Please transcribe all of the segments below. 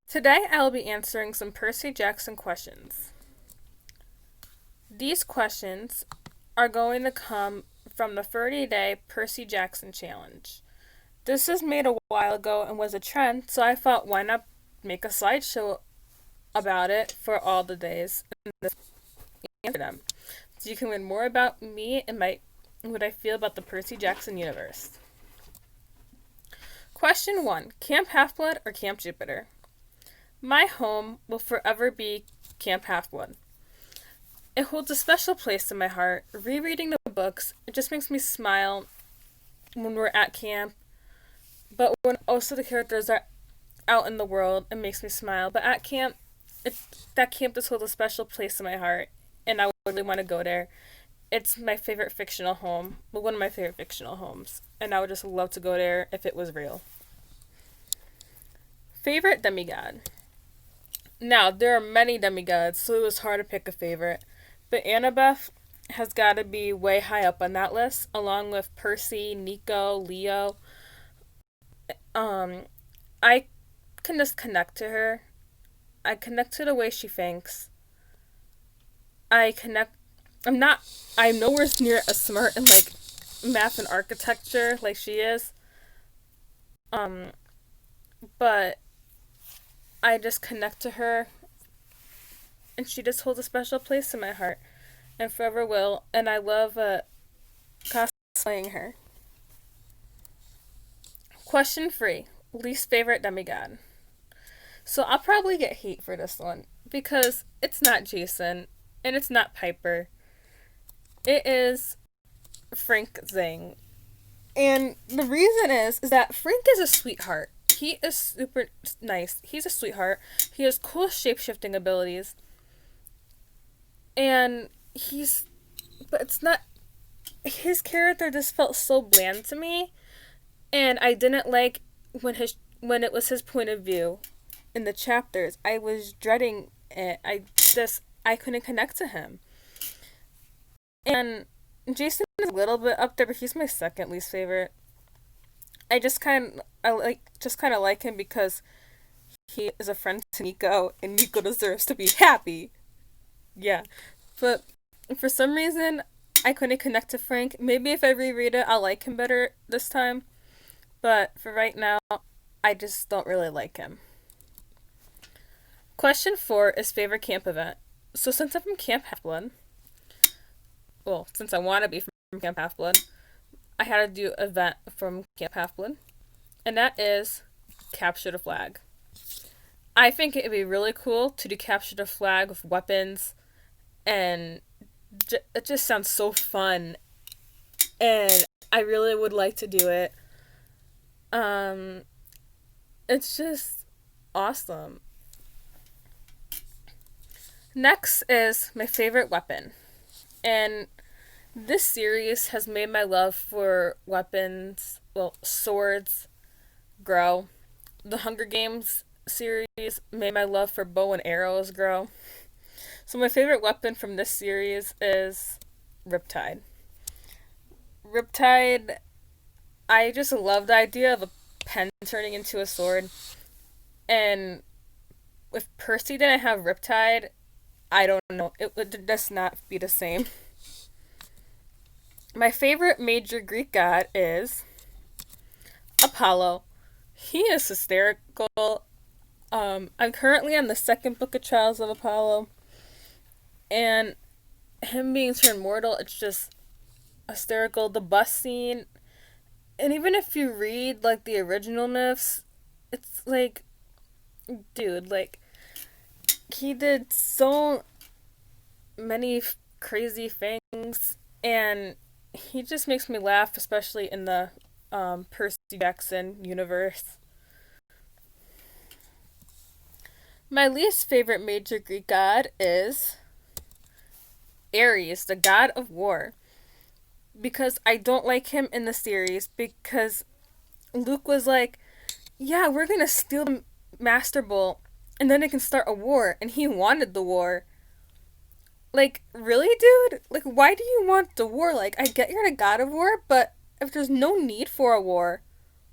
Today I will be answering some Percy Jackson questions. These questions are going to come from the 30-day Percy Jackson challenge. This was made a while ago and was a trend, so I thought why not make a slideshow about it for all the days and answer them. So you can learn more about me and what I feel about the Percy Jackson universe. Question 1. Camp Half-Blood or Camp Jupiter? My home will forever be Camp Half-Blood. It holds a special place in my heart. Rereading the books, it just makes me smile when we're at camp, but when also the characters are out in the world, it makes me smile. But at camp, that camp just holds a special place in my heart, and I would really want to go there. It's my favorite fictional home, one of my favorite fictional homes, and I would just love to go there if it was real. Favorite demigod? Now, there are many demigods, so it was hard to pick a favorite, but Annabeth has got to be way high up on that list, along with Percy, Nico, Leo. I can just connect to her. I connect to the way she thinks. I'm nowhere near as smart in math and architecture like she is. But I just connect to her, and she just holds a special place in my heart, and forever will. And I love cosplaying her. Question 3. Least favorite demigod. So I'll probably get hate for this one because it's not Jason and it's not Piper. It is Frank Zing. And the reason is that Frank is a sweetheart. He is super nice. He's a sweetheart. He has cool shape-shifting abilities. And but it's not, his character just felt so bland to me. And I didn't like when it was his point of view in the chapters. I was dreading it. I couldn't connect to him. And Jason is a little bit up there, but he's my second least favorite. I just kind of like him because he is a friend to Nico, and Nico deserves to be happy. Yeah, but for some reason I couldn't connect to Frank. Maybe if I reread it, I'll like him better this time. But for right now, I just don't really like him. Question 4 is favorite camp event. So since I'm from Camp Half-Blood, since I want to be from Camp Half-Blood, I had to do an event from Camp Half-Blood, and that is Capture the Flag. I think it would be really cool to do Capture the Flag with weapons, and it just sounds so fun, and I really would like to do it. It's just awesome. Next is my favorite weapon, and this series has made my love for weapons, swords, grow. The Hunger Games series made my love for bow and arrows grow. So my favorite weapon from this series is Riptide. Riptide, I just love the idea of a pen turning into a sword. And if Percy didn't have Riptide, I don't know, it would just not be the same. My favorite major Greek god is Apollo. He is hysterical. I'm currently on the second book of Trials of Apollo, and him being turned mortal, it's just hysterical. The bus scene, and even if you read the original myths, it's dude, he did so many crazy things, and he just makes me laugh, especially in the Percy Jackson universe. My least favorite major Greek god is Ares, the god of war. Because I don't like him in the series, because Luke was like, yeah, we're gonna steal the Master Bolt, and then it can start a war, and he wanted the war. Really, dude? Why do you want the war? I get you're the god of war, but if there's no need for a war,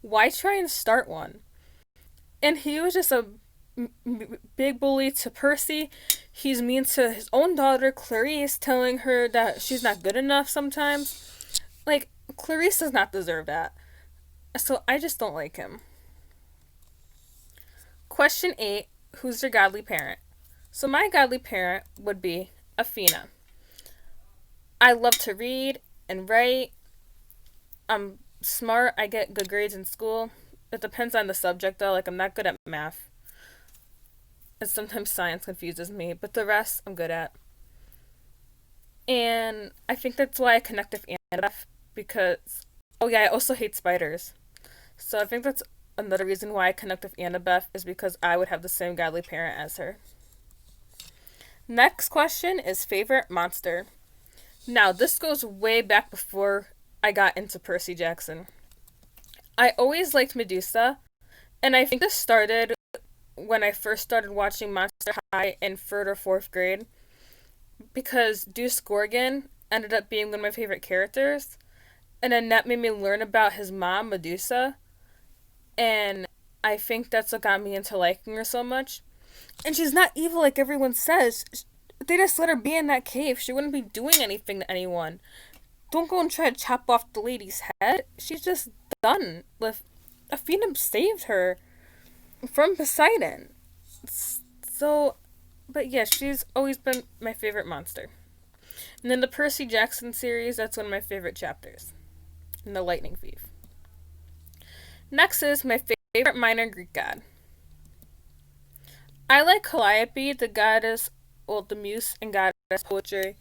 why try and start one? And he was just a big bully to Percy. He's mean to his own daughter, Clarice, telling her that she's not good enough sometimes. Like, Clarice does not deserve that. So I just don't like him. Question 8. Who's your godly parent? So my godly parent would be Athena. I love to read and write. I'm smart. I get good grades in school. It depends on the subject though. Like, I'm not good at math. And sometimes science confuses me, but the rest I'm good at. And I think that's why I connect with Annabeth because, oh yeah, I also hate spiders. So I think that's another reason why I connect with Annabeth is because I would have the same godly parent as her. Next question is favorite monster. Now, this goes way back before I got into Percy Jackson. I always liked Medusa, and I think this started when I first started watching Monster High in third or fourth grade because Deuce Gorgon ended up being one of my favorite characters, and then that made me learn about his mom, Medusa, and I think that's what got me into liking her so much. And she's not evil like everyone says. They just let her be in that cave. She wouldn't be doing anything to anyone. Don't go and try to chop off the lady's head. She's just done with. Athena saved her from Poseidon. So, but yeah, she's always been my favorite monster. And then the Percy Jackson series, that's one of my favorite chapters. And the Lightning Thief. Next is my favorite minor Greek god. I like Calliope, the goddess, well, the muse and goddess poetry.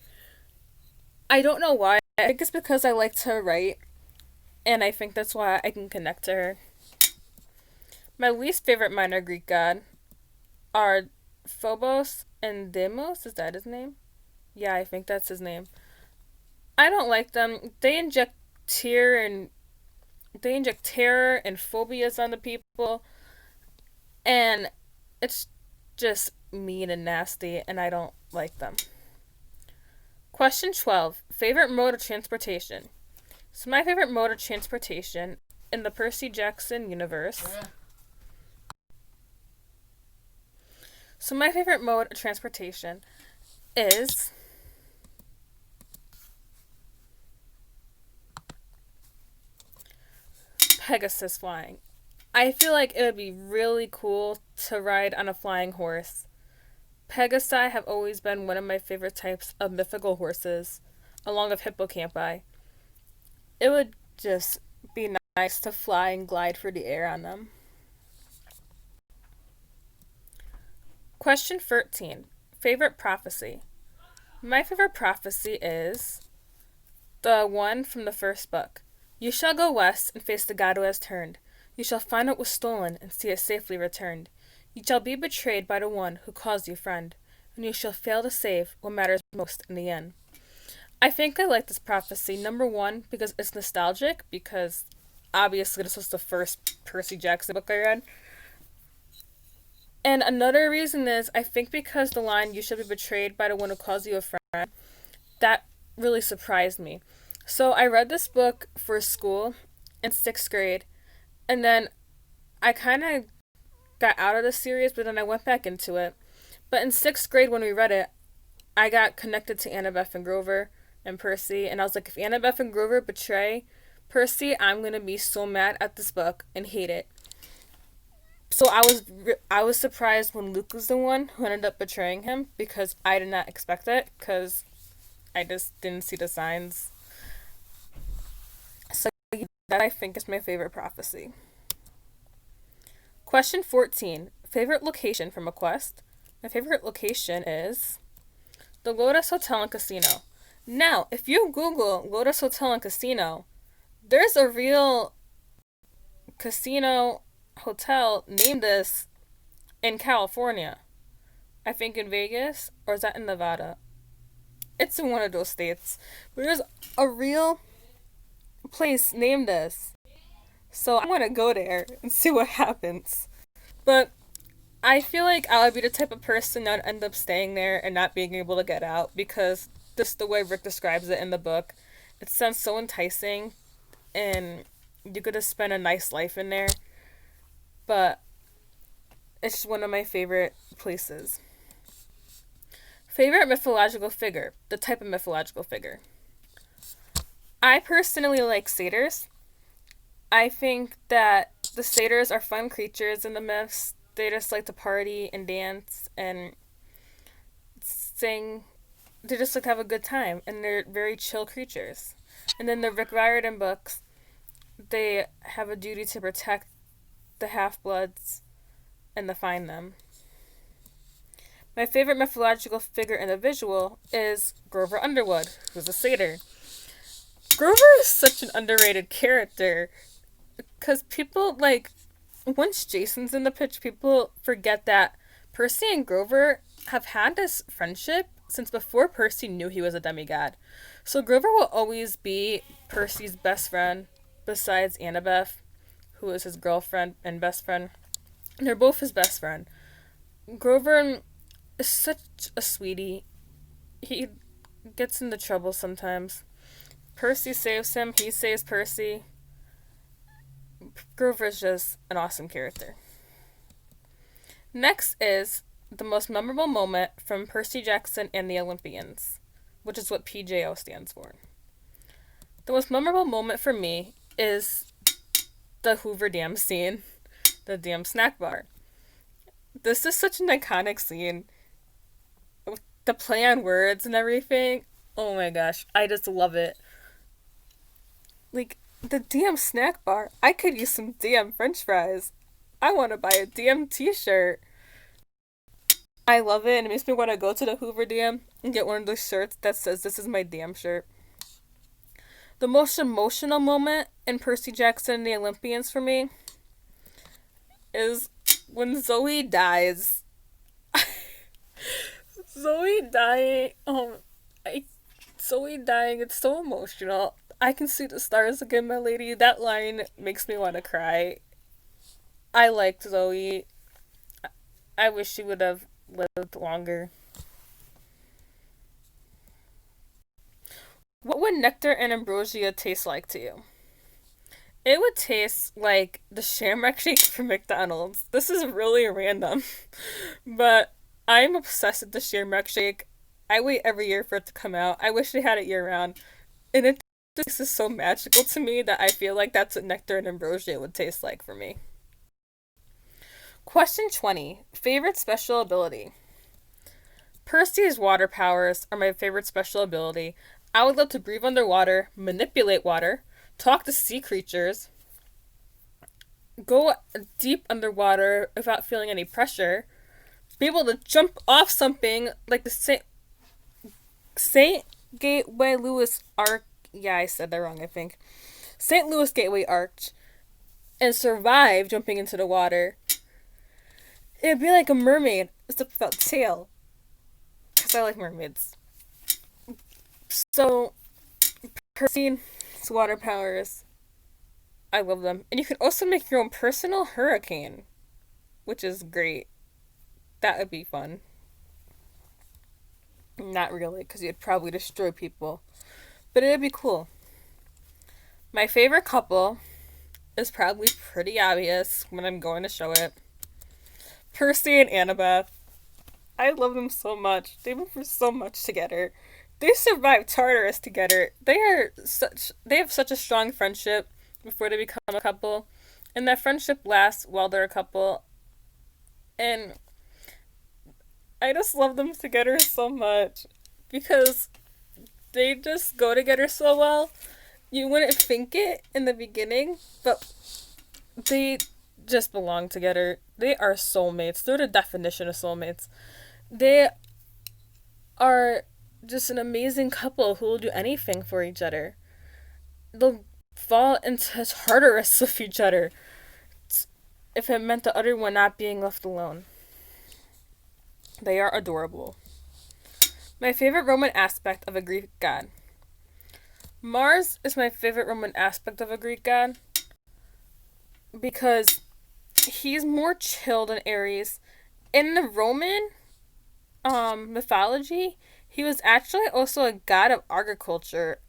I don't know why. I think it's because I like to write, and I think that's why I can connect to her. My least favorite minor Greek god are Phobos and Deimos. Is that his name? Yeah, I think that's his name. I don't like them. Tear and they inject terror and phobias on the people, and it's just mean and nasty, and I don't like them. Question 12. Favorite mode of transportation. So my favorite mode of transportation in the Percy Jackson universe. So my favorite mode of transportation is Pegasus flying. I feel like it would be really cool to ride on a flying horse. Pegasi have always been one of my favorite types of mythical horses, along with hippocampi. It would just be nice to fly and glide through the air on them. Question 13. Favorite prophecy. My favorite prophecy is the one from the first book. You shall go west and face the god who has turned. You shall find what was stolen and see it safely returned. You shall be betrayed by the one who calls you friend, and you shall fail to save what matters most in the end. I think I like this prophecy, number one, because it's nostalgic, because obviously this was the first Percy Jackson book I read. And another reason is, I think because the line, you shall be betrayed by the one who calls you a friend, that really surprised me. So I read this book for school in 6th grade, and then I kind of got out of the series, but then I went back into it. But in 6th grade when we read it, I got connected to Annabeth and Grover and Percy, and I was like, if Annabeth and Grover betray Percy, I'm going to be so mad at this book and hate it. So I was surprised when Luke was the one who ended up betraying him because I did not expect it because I just didn't see the signs. So that I think is my favorite prophecy. Question 14. Favorite location from a quest? My favorite location is the Lotus Hotel and Casino. Now, if you Google Lotus Hotel and Casino, there's a real casino hotel named this in California. I think in Vegas, or is that in Nevada? It's in one of those states. But there's a real place named this. So I want to go there and see what happens. But I feel like I would be the type of person that would end up staying there and not being able to get out because just the way Rick describes it in the book, it sounds so enticing and you could just spend a nice life in there. But It's one of my favorite places. Favorite mythological figure, the type of mythological figure. I personally like satyrs. I think that the satyrs are fun creatures in the myths. They just like to party and dance and sing. They just like to have a good time, and they're very chill creatures. And then the Rick Riordan books, they have a duty to protect the half-bloods and to find them. My favorite mythological figure in the visual is Grover Underwood, who's a satyr. Grover is such an underrated character because people, like, once Jason's in the pitch, people forget that Percy and Grover have had this friendship since before Percy knew he was a demigod. So Grover will always be Percy's best friend, besides Annabeth, who is his girlfriend and best friend. And they're both his best friend. Grover is such a sweetie. He gets into trouble sometimes. Percy saves him, he saves Percy. Grover's just an awesome character. Next is the most memorable moment from Percy Jackson and the Olympians, which is what PJO stands for. The most memorable moment for me is the Hoover Dam scene, the Dam snack bar. This is such an iconic scene. The play on words and everything. Oh my gosh, I just love it. Like, the damn snack bar. I could use some damn french fries. I want to buy a damn t-shirt. I love it, and it makes me want to go to the Hoover Dam and get one of those shirts that says, "This is my damn shirt." The most emotional moment in Percy Jackson and the Olympians for me is when Zoe dies. Zoe dying. Zoe dying. It's so emotional. I can see the stars again, my lady. That line makes me want to cry. I liked Zoe. I wish she would have lived longer. What would nectar and ambrosia taste like to you? It would taste like the Shamrock Shake from McDonald's. This is really random, but I'm obsessed with the Shamrock Shake. I wait every year for it to come out. I wish they had it year round. And it just is so magical to me that I feel like that's what nectar and ambrosia would taste like for me. Question 20. Favorite special ability? Percy's water powers are my favorite special ability. I would love to breathe underwater, manipulate water, talk to sea creatures, go deep underwater without feeling any pressure, be able to jump off something like the St. Gateway Lewis Arch. Yeah, I said that wrong, I think. St. Louis Gateway Arch, and survive jumping into the water. It'd be like a mermaid, except without a tail. Because I like mermaids. So, Percy's water powers, I love them. And you can also make your own personal hurricane, which is great. That would be fun. Not really, because you'd probably destroy people. But it'd be cool. My favorite couple is probably pretty obvious when I'm going to show it. Percy and Annabeth. I love them so much. They went through so much together. They survived Tartarus together. They have such a strong friendship before they become a couple. And that friendship lasts while they're a couple. And I just love them together so much. Because they just go together so well. You wouldn't think it in the beginning, but they just belong together. They are soulmates. They're the definition of soulmates. They are just an amazing couple who will do anything for each other. They'll fall into Tartarus with each other if it meant the other one not being left alone. They are adorable. My favorite Roman aspect of a Greek god. Mars is my favorite Roman aspect of a Greek god because he's more chill than Ares. In the Roman mythology, he was actually also a god of agriculture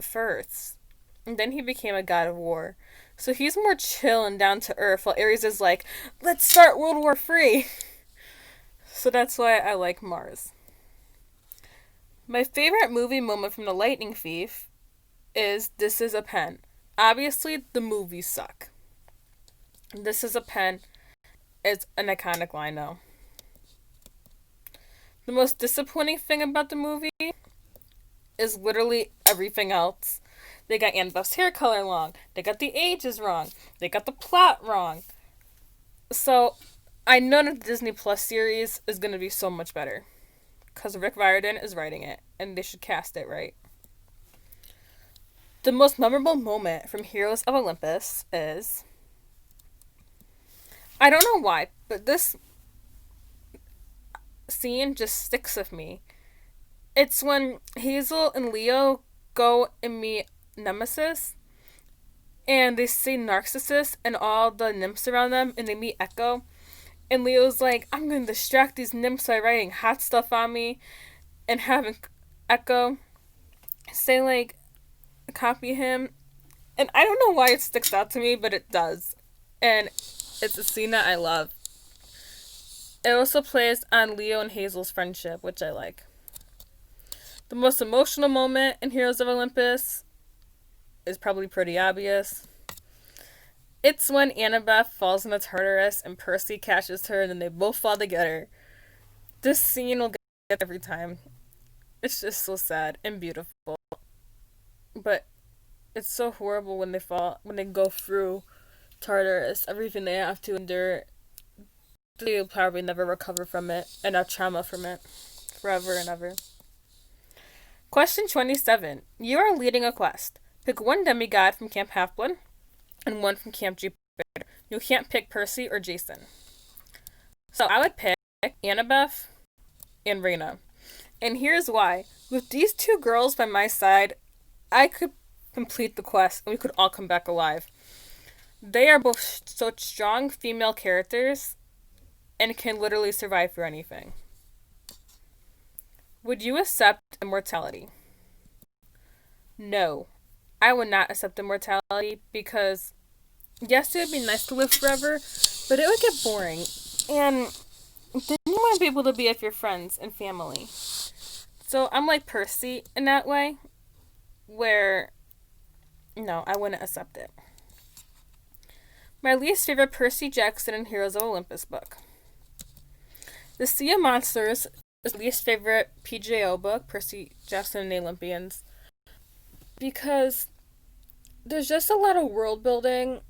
first. And then he became a god of war. So he's more chill and down to earth, while Ares is like, let's start World War III. So that's why I like Mars. My favorite movie moment from The Lightning Thief is This Is a Pen. Obviously, the movies suck. This is a pen is an iconic line, though. The most disappointing thing about the movie is literally everything else. They got Annabeth's hair color wrong. They got the ages wrong. They got the plot wrong. So, I know that the Disney Plus series is going to be so much better. Because Rick Riordan is writing it, and they should cast it right. The most memorable moment from Heroes of Olympus is... I don't know why, but this scene just sticks with me. It's when Hazel and Leo go and meet Nemesis, and they see Narcissus and all the nymphs around them, and they meet Echo. And Leo's like, I'm going to distract these nymphs by writing hot stuff on me, and having Echo say, like, copy him. And I don't know why it sticks out to me, but it does. And it's a scene that I love. It also plays on Leo and Hazel's friendship, which I like. The most emotional moment in Heroes of Olympus is probably pretty obvious. It's when Annabeth falls in the Tartarus and Percy catches her and then they both fall together. This scene will get every time. It's just so sad and beautiful. But it's so horrible when they go through Tartarus, everything they have to endure. They'll probably never recover from it and have trauma from it forever and ever. Question 27. You are leading a quest. Pick one demigod from Camp Half-Blood and one from Camp Jupiter. You can't pick Percy or Jason. So I would pick Annabeth and Reyna. And here's why. With these two girls by my side, I could complete the quest and we could all come back alive. They are both such strong female characters and can literally survive through anything. Would you accept immortality? No. I would not accept immortality because, yes, it would be nice to live forever, but it would get boring. And then you want to be able to be with your friends and family. So I'm like Percy in that way, where, no, I wouldn't accept it. My least favorite Percy Jackson and Heroes of Olympus book. The Sea of Monsters is my least favorite PJO book, Percy Jackson and the Olympians, because there's just a lot of world building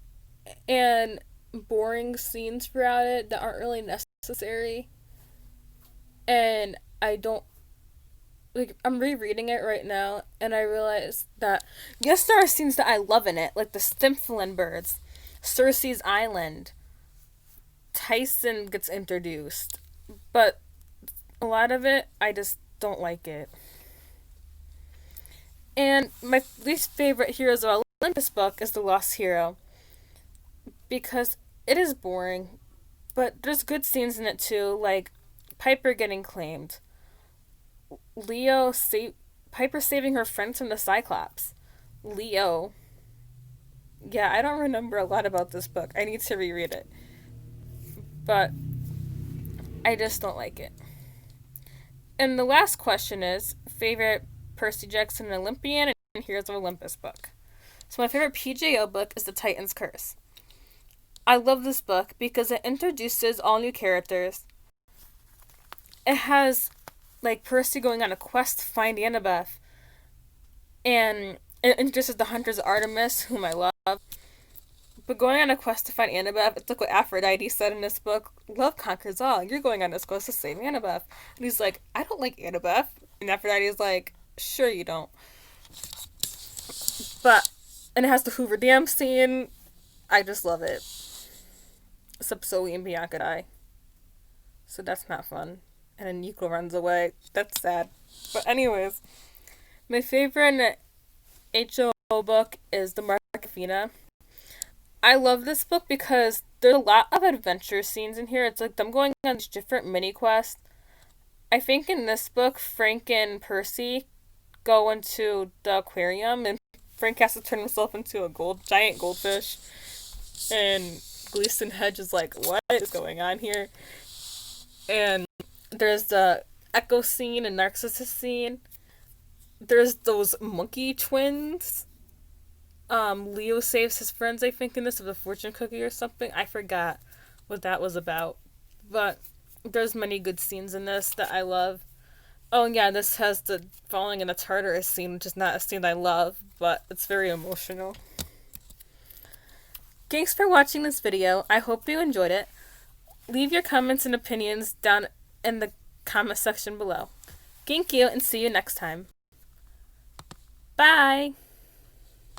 and boring scenes throughout it that aren't really necessary. And I don't, like, I'm rereading it right now, and I realize that, yes, there are scenes that I love in it, like the Stymphalen birds, Circe's Island, Tyson gets introduced, but a lot of it, I just don't like it. And my least favorite Heroes of Olympus book is The Lost Hero, because it is boring, but there's good scenes in it too, like Piper getting claimed, Piper saving her friends from the Cyclops, Leo. Yeah, I don't remember a lot about this book. I need to reread it. But I just don't like it. And the last question is favorite Percy Jackson and Olympian and Heroes of Olympus book. So my favorite PJO book is The Titan's Curse. I love this book because it introduces all new characters. It has, like, Percy going on a quest to find Annabeth. And it introduces the Hunters of Artemis, whom I love. But going on a quest to find Annabeth, it's like what Aphrodite said in this book, love conquers all. You're going on this quest to save Annabeth. And he's like, I don't like Annabeth. And Aphrodite is like, sure you don't. And it has the Hoover Dam scene. I just love it. Except Zoe and Bianca die. So that's not fun. And then Yuko runs away. That's sad. But anyways, my favorite HO book is The Mark of Athena. I love this book because there's a lot of adventure scenes in here. It's like them going on different mini quests. I think in this book, Frank and Percy go into the aquarium and Frank has to turn himself into a giant goldfish. And Gleason Hedge is like, what is going on here? And there's the Echo scene and Narcissus scene. There's those monkey twins. Leo saves his friends, I think, in this of a fortune cookie or something. I forgot what that was about. But there's many good scenes in this that I love. Oh yeah, this has the falling in the Tartarus scene, which is not a scene I love, but it's very emotional. Thanks for watching this video. I hope you enjoyed it. Leave your comments and opinions down in the comment section below. Thank you and see you next time. Bye!